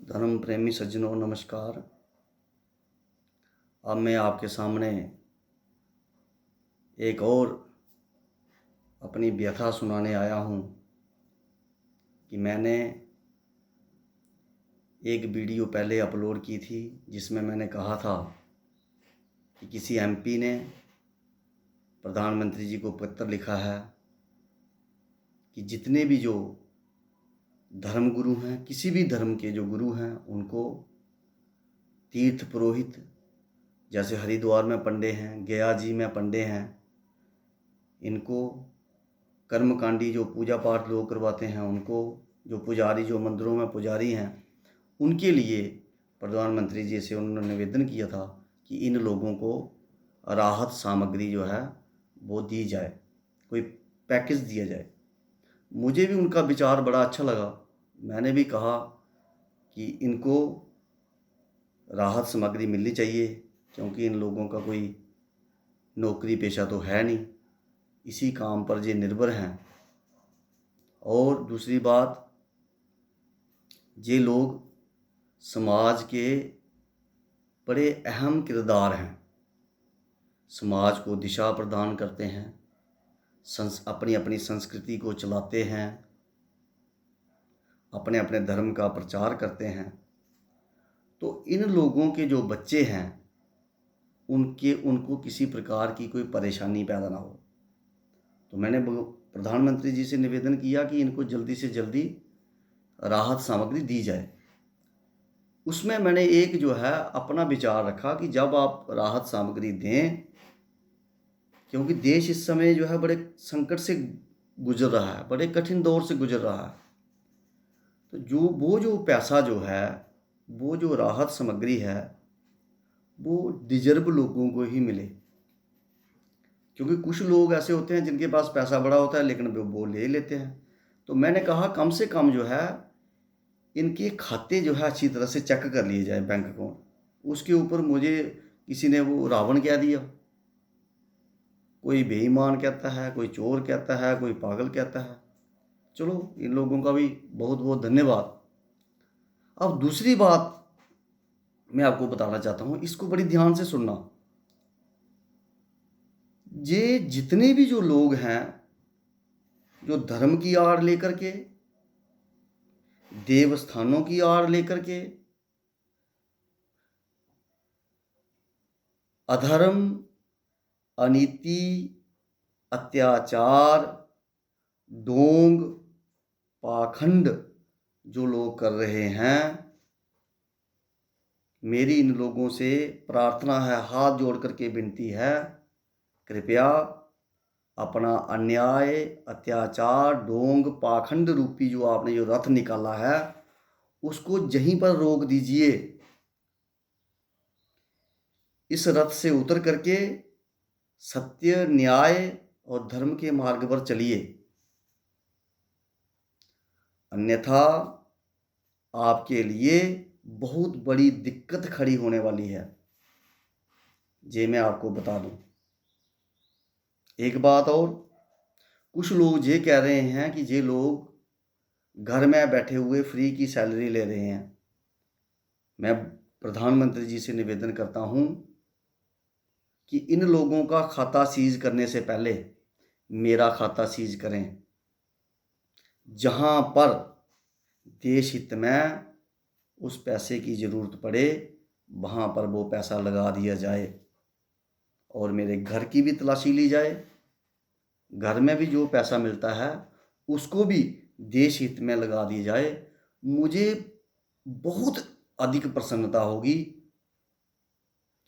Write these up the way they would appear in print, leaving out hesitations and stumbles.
धर्म प्रेमी सज्जनों नमस्कार। अब मैं आपके सामने एक और अपनी व्यथा सुनाने आया हूँ कि मैंने एक वीडियो पहले अपलोड की थी जिसमें मैंने कहा था कि किसी एमपी ने प्रधानमंत्री जी को पत्र लिखा है कि जितने भी जो धर्म गुरु हैं, किसी भी धर्म के जो गुरु हैं, उनको तीर्थ पुरोहित जैसे हरिद्वार में पंडे हैं, गया जी में पंडे हैं, इनको कर्मकांडी जो पूजा पाठ लोग करवाते हैं, उनको जो पुजारी जो मंदिरों में पुजारी हैं, उनके लिए प्रधानमंत्री जी से उन्होंने निवेदन किया था कि इन लोगों को राहत सामग्री जो है वो दी जाए, कोई पैकेज दिया जाए। मुझे भी उनका विचार बड़ा अच्छा लगा। मैंने भी कहा कि इनको राहत सामग्री मिलनी चाहिए क्योंकि इन लोगों का कोई नौकरी पेशा तो है नहीं, इसी काम पर ये निर्भर हैं। और दूसरी बात, ये लोग समाज के बड़े अहम किरदार हैं, समाज को दिशा प्रदान करते हैं, अपनी अपनी संस्कृति को चलाते हैं, अपने अपने धर्म का प्रचार करते हैं। तो इन लोगों के जो बच्चे हैं उनको किसी प्रकार की कोई परेशानी पैदा ना हो। तो मैंने प्रधानमंत्री जी से निवेदन किया कि इनको जल्दी से जल्दी राहत सामग्री दी जाए। उसमें मैंने एक जो है अपना विचार रखा कि जब आप राहत सामग्री दें, क्योंकि देश इस समय जो है बड़े संकट से गुजर रहा है, बड़े कठिन दौर से गुजर रहा है, तो वो जो पैसा जो है, वो जो राहत सामग्री है, वो डिजर्व लोगों को ही मिले। क्योंकि कुछ लोग ऐसे होते हैं जिनके पास पैसा बड़ा होता है लेकिन वो ले लेते हैं। तो मैंने कहा कम से कम जो है इनके खाते जो है अच्छी तरह से चेक कर लिए जाए, बैंक अकाउंट। उसके ऊपर मुझे किसी ने वो रावण कह दिया, कोई बेईमान कहता है, कोई चोर कहता है, कोई पागल कहता है। चलो, इन लोगों का भी बहुत बहुत धन्यवाद। अब दूसरी बात मैं आपको बताना चाहता हूँ, इसको बड़ी ध्यान से सुनना। ये जितने भी जो लोग हैं जो धर्म की आड़ लेकर के, देवस्थानों की आड़ लेकर के अधर्म, अनीति, अत्याचार, ढोंग, पाखंड जो लोग कर रहे हैं, मेरी इन लोगों से प्रार्थना है, हाथ जोड़ करके विनती है, कृपया अपना अन्याय, अत्याचार, ढोंग, पाखंड रूपी जो आपने जो रथ निकाला है उसको यहीं पर रोक दीजिए। इस रथ से उतर करके सत्य, न्याय और धर्म के मार्ग पर चलिए, अन्यथा आपके लिए बहुत बड़ी दिक्कत खड़ी होने वाली है। ये मैं आपको बता दूं। एक बात और, कुछ लोग ये कह रहे हैं कि ये लोग घर में बैठे हुए फ्री की सैलरी ले रहे हैं। मैं प्रधानमंत्री जी से निवेदन करता हूं कि इन लोगों का खाता सीज करने से पहले मेरा खाता सीज करें। जहां पर देश हित में उस पैसे की ज़रूरत पड़े, वहां पर वो पैसा लगा दिया जाए और मेरे घर की भी तलाशी ली जाए। घर में भी जो पैसा मिलता है उसको भी देश हित में लगा दिया जाए। मुझे बहुत अधिक प्रसन्नता होगी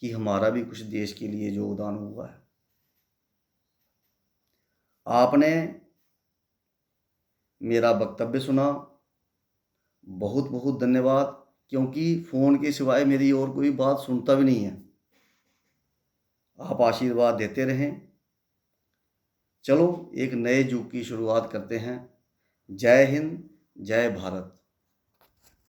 कि हमारा भी कुछ देश के लिए योगदान हुआ है। आपने मेरा वक्तव्य सुना, बहुत बहुत धन्यवाद। क्योंकि फ़ोन के सिवाय मेरी और कोई बात सुनता भी नहीं है। आप आशीर्वाद देते रहें। चलो, एक नए युग की शुरुआत करते हैं। जय हिंद, जय भारत।